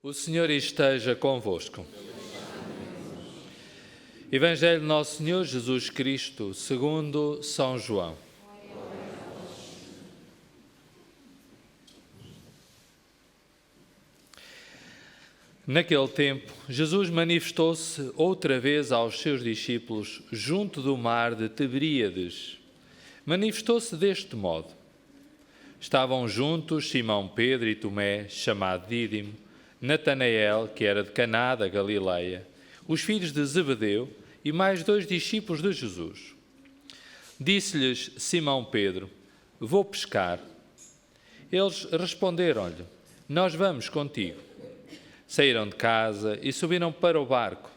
O Senhor esteja convosco. Evangelho de Nosso Senhor Jesus Cristo, segundo São João. Naquele tempo, Jesus manifestou-se outra vez aos seus discípulos junto do mar de Tiberíades. Manifestou-se deste modo. Estavam juntos Simão Pedro e Tomé, chamado Dídimo, Natanael, que era de Caná da Galileia, os filhos de Zebedeu e mais 2 discípulos de Jesus. Disse-lhes Simão Pedro: "Vou pescar." Eles responderam-lhe: "Nós vamos contigo." Saíram de casa e subiram para o barco,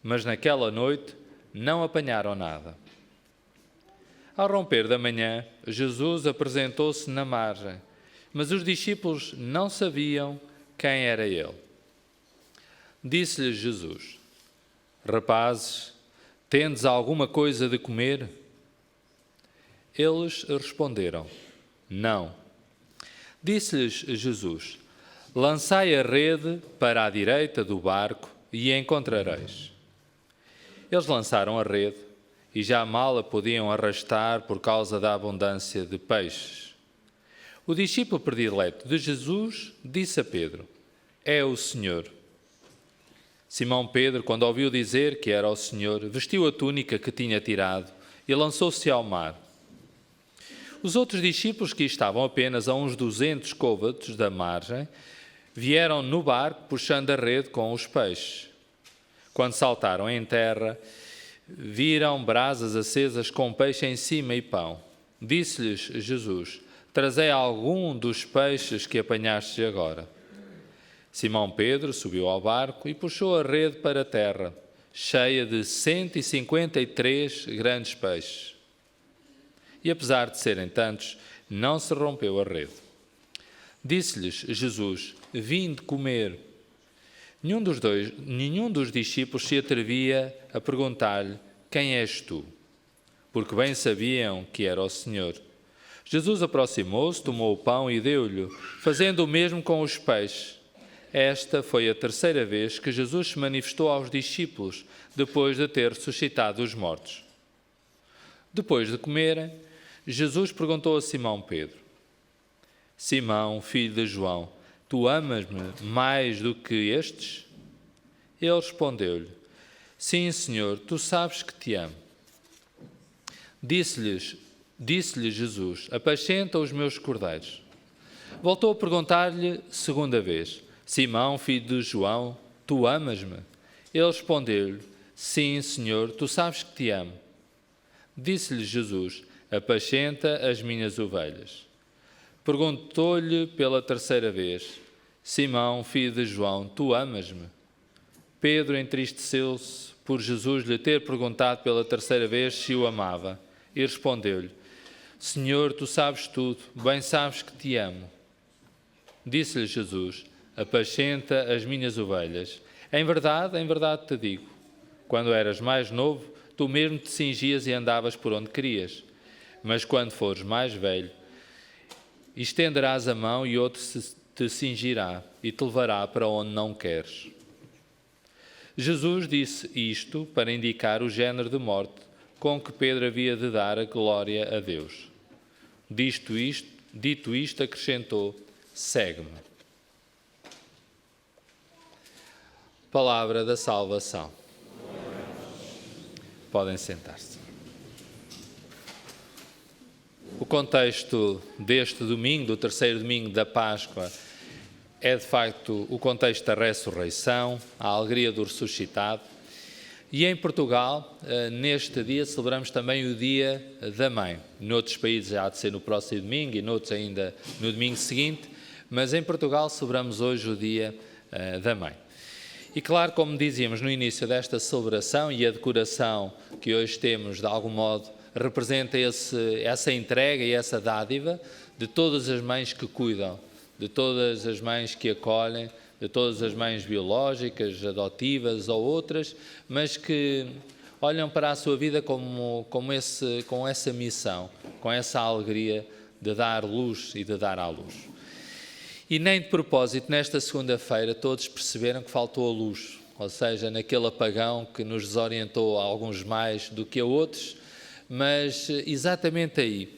mas naquela noite não apanharam nada. Ao romper da manhã, Jesus apresentou-se na margem, mas os discípulos não sabiam quem era ele. Disse-lhes Jesus: "Rapazes, tendes alguma coisa de comer?" Eles responderam: "Não." Disse-lhes Jesus: "Lançai a rede para a direita do barco e a encontrareis." Eles lançaram a rede e já mal a podiam arrastar por causa da abundância de peixes. O discípulo predileto de Jesus disse a Pedro: "É o Senhor." Simão Pedro, quando ouviu dizer que era o Senhor, vestiu a túnica que tinha tirado e lançou-se ao mar. Os outros discípulos, que estavam apenas a uns 200 côvados da margem, vieram no barco puxando a rede com os peixes. Quando saltaram em terra, viram brasas acesas com peixe em cima e pão. Disse-lhes Jesus: "Trazei algum dos peixes que apanhastes agora." Simão Pedro subiu ao barco e puxou a rede para a terra, cheia de 153 grandes peixes. E apesar de serem tantos, não se rompeu a rede. Disse-lhes Jesus: "Vinde comer." Nenhum dos discípulos se atrevia a perguntar-lhe: "Quem és tu?", porque bem sabiam que era o Senhor. Jesus aproximou-se, tomou o pão e deu-lhe, fazendo o mesmo com os peixes. Esta foi a 3ª vez que Jesus se manifestou aos discípulos, depois de ter ressuscitado os mortos. Depois de comerem, Jesus perguntou a Simão Pedro: "Simão, filho de João, tu amas-me mais do que estes?" Ele respondeu-lhe: "Sim, Senhor, tu sabes que te amo." Disse-lhe Jesus: "Apacenta os meus cordeiros." Voltou a perguntar-lhe 2ª vez: "Simão, filho de João, tu amas-me?" Ele respondeu-lhe: "Sim, Senhor, tu sabes que te amo." Disse-lhe Jesus: "Apacenta as minhas ovelhas." Perguntou-lhe pela 3ª vez: "Simão, filho de João, tu amas-me?" Pedro entristeceu-se por Jesus lhe ter perguntado pela 3ª vez se o amava, e respondeu-lhe: "Senhor, tu sabes tudo, bem sabes que te amo." Disse-lhe Jesus: "Apacenta as minhas ovelhas. Em verdade te digo, quando eras mais novo, tu mesmo te cingias e andavas por onde querias. Mas quando fores mais velho, estenderás a mão e outro te cingirá e te levará para onde não queres." Jesus disse isto para indicar o género de morte com que Pedro havia de dar a glória a Deus. Dito isto, acrescentou: "Segue-me." Palavra da salvação. Podem sentar-se. O contexto deste domingo, do 3º domingo da Páscoa, é de facto o contexto da ressurreição, a alegria do ressuscitado. E em Portugal, neste dia, celebramos também o Dia da Mãe. Noutros países há de ser no próximo domingo e noutros ainda no domingo seguinte, mas em Portugal celebramos hoje o Dia da Mãe. E claro, como dizíamos no início desta celebração, e a decoração que hoje temos, de algum modo, representa essa entrega e essa dádiva de todas as mães que cuidam, de todas as mães que acolhem, de todas as mães biológicas, adotivas ou outras, mas que olham para a sua vida com essa missão, com essa alegria de dar luz e de dar à luz. E nem de propósito, nesta segunda-feira, todos perceberam que faltou a luz, ou seja, naquele apagão que nos desorientou a alguns mais do que a outros, mas exatamente aí,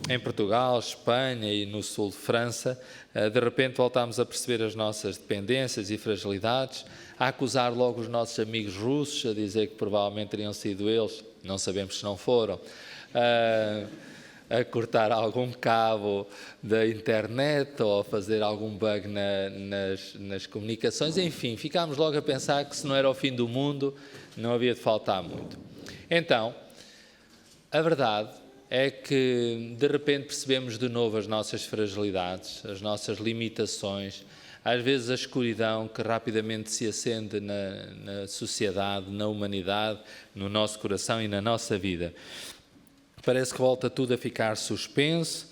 em Portugal, Espanha e no sul de França, de repente voltámos a perceber as nossas dependências e fragilidades, a acusar logo os nossos amigos russos, a dizer que provavelmente teriam sido eles, não sabemos se não foram, a cortar algum cabo da internet ou a fazer algum bug nas comunicações, enfim, ficámos logo a pensar que se não era o fim do mundo, não havia de faltar muito. Então, a verdade é que de repente percebemos de novo as nossas fragilidades, as nossas limitações, às vezes a escuridão que rapidamente se acende na sociedade, na humanidade, no nosso coração e na nossa vida. Parece que volta tudo a ficar suspenso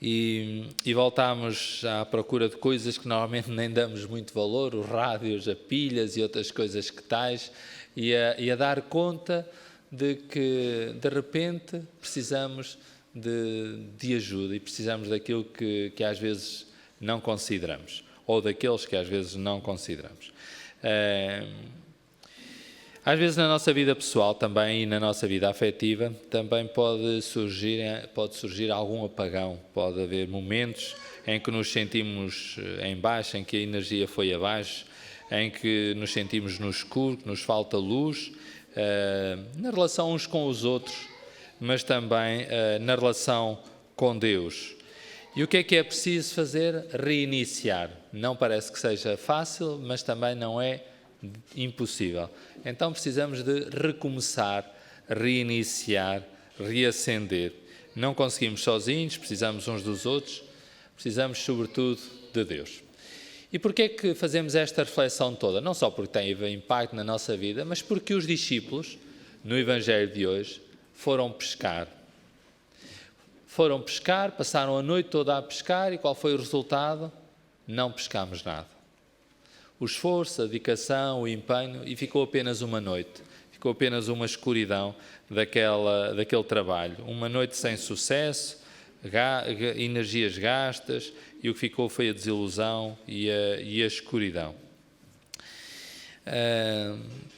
e voltamos à procura de coisas que normalmente nem damos muito valor, os rádios, as pilhas e outras coisas que tais, e a dar conta de que, de repente, precisamos de ajuda e precisamos daquilo que às vezes não consideramos, ou daqueles que às vezes não consideramos. Às vezes na nossa vida pessoal também e na nossa vida afetiva também pode surgir algum apagão, pode haver momentos em que nos sentimos em baixo, em que a energia foi abaixo, em que nos sentimos no escuro, que nos falta luz, na relação uns com os outros, mas também na relação com Deus. E o que é preciso fazer? Reiniciar. Não parece que seja fácil, mas também não é impossível. Então precisamos de recomeçar, reiniciar, reacender. Não conseguimos sozinhos, precisamos uns dos outros, precisamos sobretudo de Deus. E porquê é que fazemos esta reflexão toda? Não só porque tem impacto na nossa vida, mas porque os discípulos, no Evangelho de hoje, foram pescar. Foram pescar, passaram a noite toda a pescar e qual foi o resultado? Não pescámos nada. O esforço, a dedicação, o empenho, e ficou apenas uma noite. Ficou apenas uma escuridão daquele trabalho. Uma noite sem sucesso, energias gastas, e o que ficou foi a desilusão e a escuridão.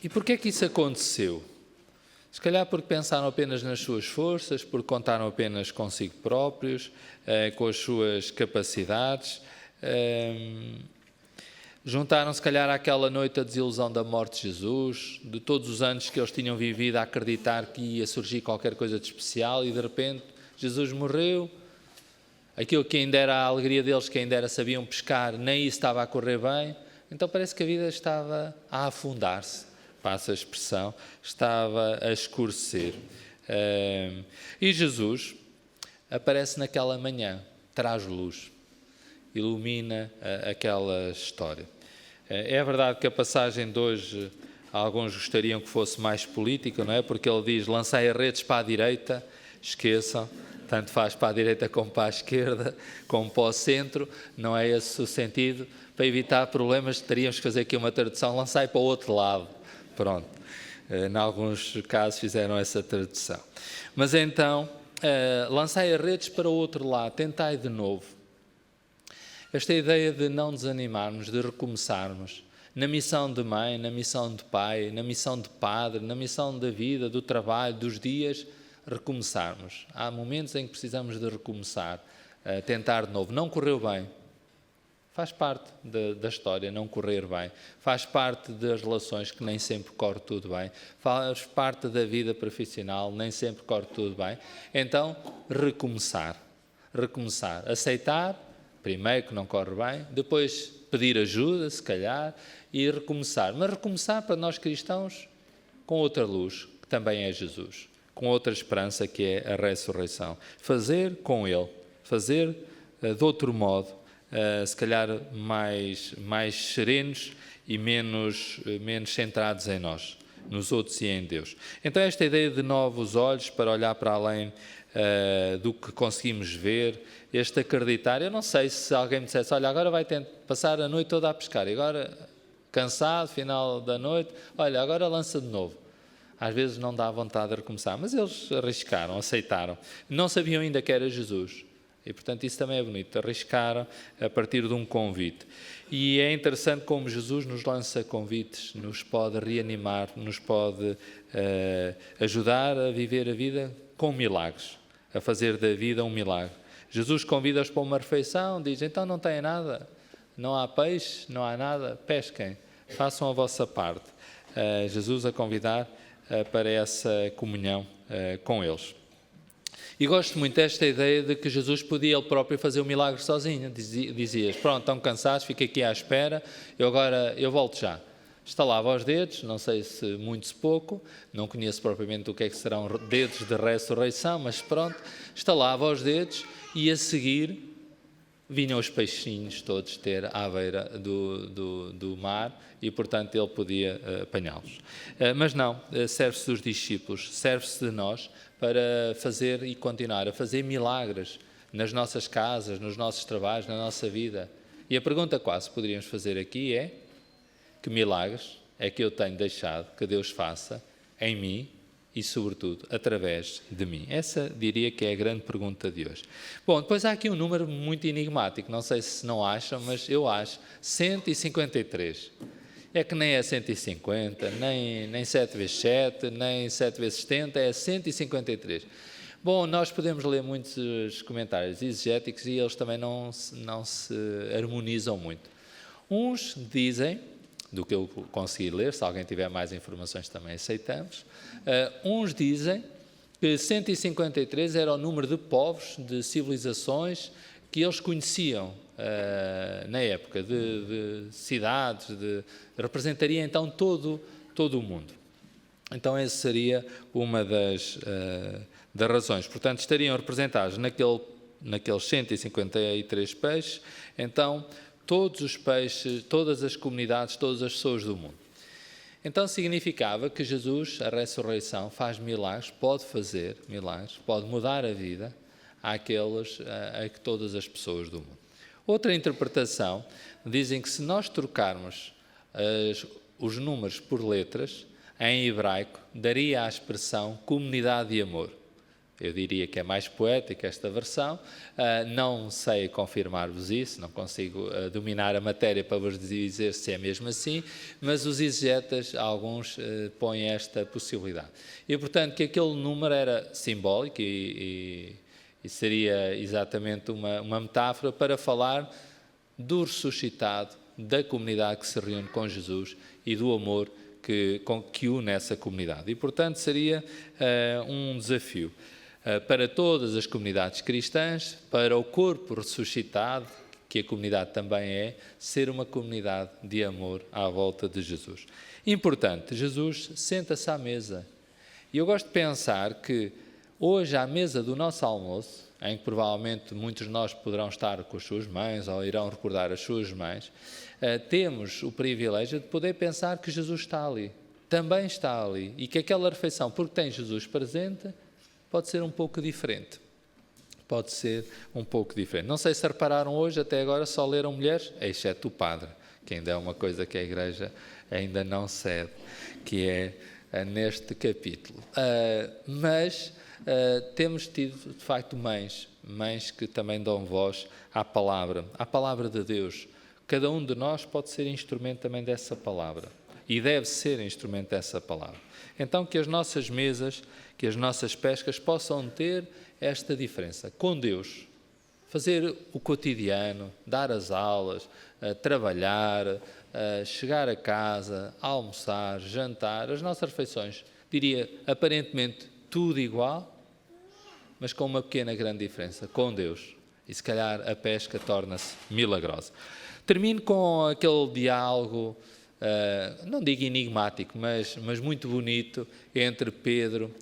E porquê é que isso aconteceu? Se calhar porque pensaram apenas nas suas forças, porque contaram apenas consigo próprios, com as suas capacidades. Juntaram, se calhar, àquela noite a desilusão da morte de Jesus, de todos os anos que eles tinham vivido a acreditar que ia surgir qualquer coisa de especial e, de repente, Jesus morreu. Aquilo que ainda era a alegria deles, que ainda era sabiam pescar, nem isso estava a correr bem. Então parece que a vida estava a afundar-se, passa a expressão, estava a escurecer. E Jesus aparece naquela manhã, traz luz, ilumina aquela história. É verdade que a passagem de hoje, alguns gostariam que fosse mais política, não é? Porque ele diz, lançai as redes para a direita, esqueçam, tanto faz para a direita como para a esquerda, como para o centro, não é esse o sentido. Para evitar problemas, teríamos que fazer aqui uma tradução, lançai para o outro lado. Pronto, em alguns casos fizeram essa tradução. Mas então, lançai as redes para o outro lado, tentai de novo. Esta ideia de não desanimarmos, de recomeçarmos, na missão de mãe, na missão de pai, na missão de padre, na missão da vida, do trabalho, dos dias, recomeçarmos. Há momentos em que precisamos de recomeçar, tentar de novo. Não correu bem. Faz parte da história não correr bem. Faz parte das relações que nem sempre corre tudo bem. Faz parte da vida profissional, nem sempre corre tudo bem. Então, recomeçar. Recomeçar. Aceitar, primeiro que não corre bem, depois pedir ajuda, se calhar, e recomeçar. Mas recomeçar para nós cristãos com outra luz, que também é Jesus. Com outra esperança, que é a ressurreição. Fazer com Ele. Fazer de outro modo, se calhar mais serenos e menos centrados em nós, nos outros e em Deus. Então esta ideia de novos olhos para olhar para além do que conseguimos ver, este acreditar, eu não sei se alguém me dissesse, olha, agora vai passar a noite toda a pescar, e agora cansado, final da noite, olha, agora lança de novo. Às vezes não dá vontade de recomeçar, mas eles arriscaram, aceitaram. Não sabiam ainda que era Jesus. E, portanto, isso também é bonito, arriscar a partir de um convite. E é interessante como Jesus nos lança convites, nos pode reanimar, nos pode ajudar a viver a vida com milagres, a fazer da vida um milagre. Jesus convida-os para uma refeição, diz, então não têm nada, não há peixe, não há nada, pesquem, façam a vossa parte. Jesus a convidar para essa comunhão com eles. E gosto muito desta ideia de que Jesus podia ele próprio fazer o milagre sozinho. Dizias, pronto, estão cansados, fica aqui à espera, eu volto já. Estalava os dedos, não sei se muito se pouco, não conheço propriamente o que é que serão dedos de ressurreição, mas pronto, estalava os dedos e a seguir vinham os peixinhos todos ter à beira do mar e, portanto, ele podia apanhá-los. Mas não, serve-se dos discípulos, serve-se de nós para fazer e continuar a fazer milagres nas nossas casas, nos nossos trabalhos, na nossa vida. E a pergunta quase que poderíamos fazer aqui é: que milagres é que eu tenho deixado que Deus faça em mim e, sobretudo, através de mim? Essa diria que é a grande pergunta de hoje. Bom, depois há aqui um número muito enigmático, não sei se não acham, mas eu acho, 153. É que nem é 150, nem 7 vezes 7, nem 7 vezes 70, é 153. Bom, nós podemos ler muitos comentários exegéticos e eles também não se harmonizam muito. Uns dizem, do que eu consegui ler, se alguém tiver mais informações também aceitamos, uns dizem que 153 era o número de povos, de civilizações que eles conheciam na época, de cidades, representaria então todo o mundo. Então essa seria uma das razões. Portanto, estariam representados naqueles 153 peixes, então todos os peixes, todas as comunidades, todas as pessoas do mundo. Então significava que Jesus, a ressurreição, faz milagres, pode fazer milagres, pode mudar a vida a todas as pessoas do mundo. Outra interpretação, dizem que se nós trocarmos os números por letras, em hebraico, daria a expressão comunidade de amor. Eu diria que é mais poética esta versão, não sei confirmar-vos isso, não consigo dominar a matéria para vos dizer se é mesmo assim, mas os exegetas, alguns, põem esta possibilidade. E, portanto, que aquele número era simbólico e seria exatamente uma metáfora para falar do ressuscitado, da comunidade que se reúne com Jesus e do amor que une essa comunidade. E, portanto, seria um desafio para todas as comunidades cristãs, para o corpo ressuscitado, que a comunidade também é, ser uma comunidade de amor à volta de Jesus. Importante, Jesus senta-se à mesa. E eu gosto de pensar que hoje, à mesa do nosso almoço, em que provavelmente muitos de nós poderão estar com as suas mães ou irão recordar as suas mães, temos o privilégio de poder pensar que Jesus está ali, também está ali, e que aquela refeição, porque tem Jesus presente, pode ser um pouco diferente. Pode ser um pouco diferente. Não sei se repararam hoje, até agora só leram mulheres, exceto o padre, que ainda é uma coisa que a Igreja ainda não cede, que é neste capítulo. Mas temos tido, de facto, mães que também dão voz à palavra de Deus. Cada um de nós pode ser instrumento também dessa palavra e deve ser instrumento dessa palavra. Então, que as nossas mesas, que as nossas pescas possam ter esta diferença com Deus, fazer o cotidiano, dar as aulas, trabalhar, chegar a casa, almoçar, jantar, as nossas refeições, diria, aparentemente tudo igual, mas com uma pequena grande diferença, com Deus. E se calhar a pesca torna-se milagrosa. Termino com aquele diálogo, não digo enigmático, mas muito bonito, entre Pedro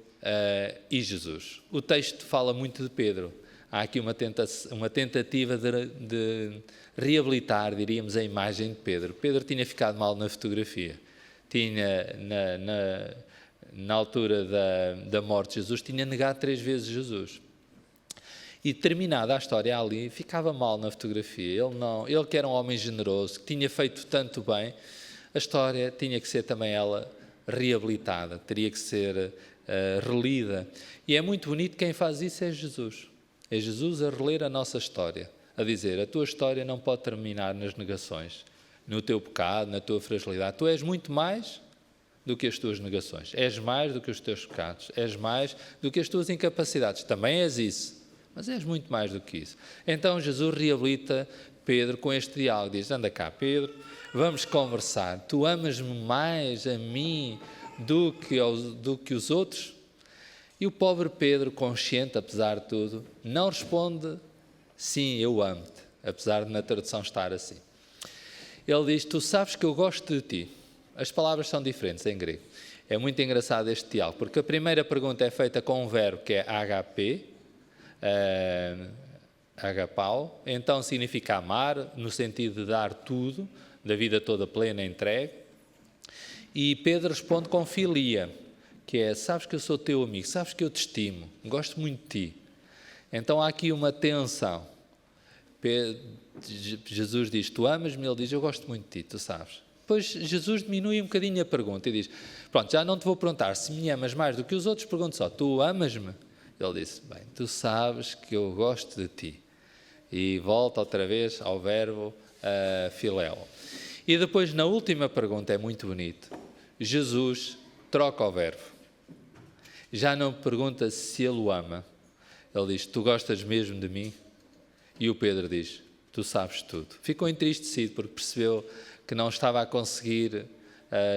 e Jesus. O texto fala muito de Pedro. Há aqui uma tentativa de reabilitar, diríamos, a imagem de Pedro. Pedro tinha ficado mal na fotografia. Tinha, na altura da morte de Jesus, tinha negado 3 vezes Jesus. E terminada a história ali, ficava mal na fotografia. Ele que era um homem generoso, que tinha feito tanto bem, a história tinha que ser também ela reabilitada, teria que ser relida. E é muito bonito, quem faz isso é Jesus. É Jesus a reler a nossa história, a dizer, a tua história não pode terminar nas negações, no teu pecado, na tua fragilidade. Tu és muito mais do que as tuas negações. És mais do que os teus pecados. És mais do que as tuas incapacidades. Também és isso, mas és muito mais do que isso. Então Jesus reabilita Pedro com este diálogo. Diz, anda cá, Pedro, vamos conversar. Tu amas-me mais a mim do que os outros? E o pobre Pedro, consciente, apesar de tudo, não responde, sim, eu amo-te, apesar de na tradução estar assim. Ele diz, tu sabes que eu gosto de ti. As palavras são diferentes em grego. É muito engraçado este diálogo, porque a primeira pergunta é feita com um verbo que é HP, agapau, então significa amar, no sentido de dar tudo, da vida toda plena, entregue. E Pedro responde com filia, que é, sabes que eu sou teu amigo, sabes que eu te estimo, gosto muito de ti. Então há aqui uma tensão. Jesus diz, tu amas-me? Ele diz, eu gosto muito de ti, tu sabes. Depois Jesus diminui um bocadinho a pergunta e diz, pronto, já não te vou perguntar se me amas mais do que os outros, pergunto só, tu amas-me? Ele disse, bem, tu sabes que eu gosto de ti. E volta outra vez ao verbo filéu. E depois, na última pergunta, é muito bonito, Jesus troca o verbo. Já não pergunta se ele o ama. Ele diz, tu gostas mesmo de mim? E o Pedro diz, tu sabes tudo. Ficou entristecido porque percebeu que não estava a conseguir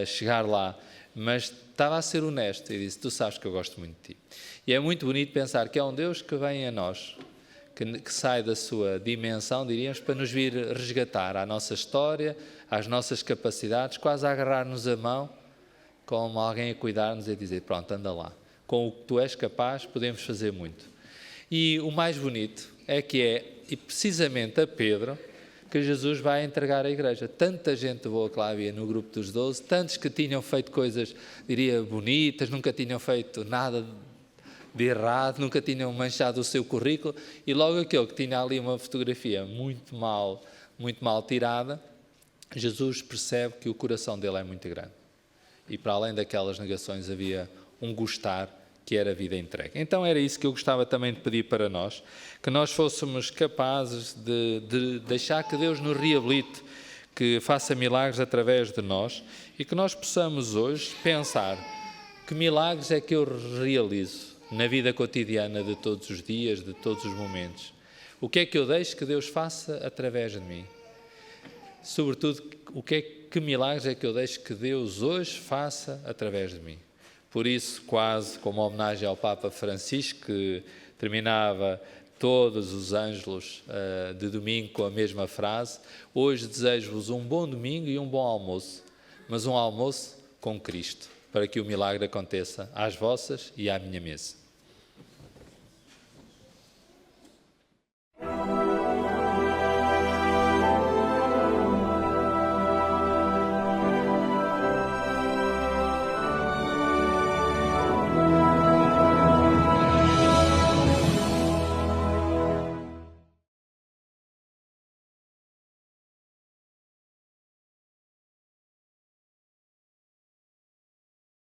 chegar lá, mas estava a ser honesto e disse, tu sabes que eu gosto muito de ti. E é muito bonito pensar que é um Deus que vem a nós, que sai da sua dimensão, diríamos, para nos vir resgatar à nossa história, às nossas capacidades, quase a agarrar-nos a mão, como alguém a cuidar-nos e a dizer, pronto, anda lá. Com o que tu és capaz, podemos fazer muito. E o mais bonito é que e precisamente a Pedro, que Jesus vai entregar à igreja. Tanta gente boa que lá havia no grupo dos 12, tantos que tinham feito coisas, diria, bonitas, nunca tinham feito nada de errado, nunca tinham manchado o seu currículo, e logo aquele que tinha ali uma fotografia muito mal tirada, Jesus percebe que o coração dele é muito grande. E para além daquelas negações havia um gostar que era a vida entregue. Então era isso que eu gostava também de pedir para nós, que nós fôssemos capazes de deixar que Deus nos reabilite, que faça milagres através de nós e que nós possamos hoje pensar que milagres é que eu realizo na vida cotidiana de todos os dias, de todos os momentos. O que é que eu deixo que Deus faça através de mim? Sobretudo, que milagres é que eu deixo que Deus hoje faça através de mim? Por isso, quase como homenagem ao Papa Francisco, que terminava todos os ângelos de domingo com a mesma frase, hoje desejo-vos um bom domingo e um bom almoço, mas um almoço com Cristo, para que o milagre aconteça às vossas e à minha mesa.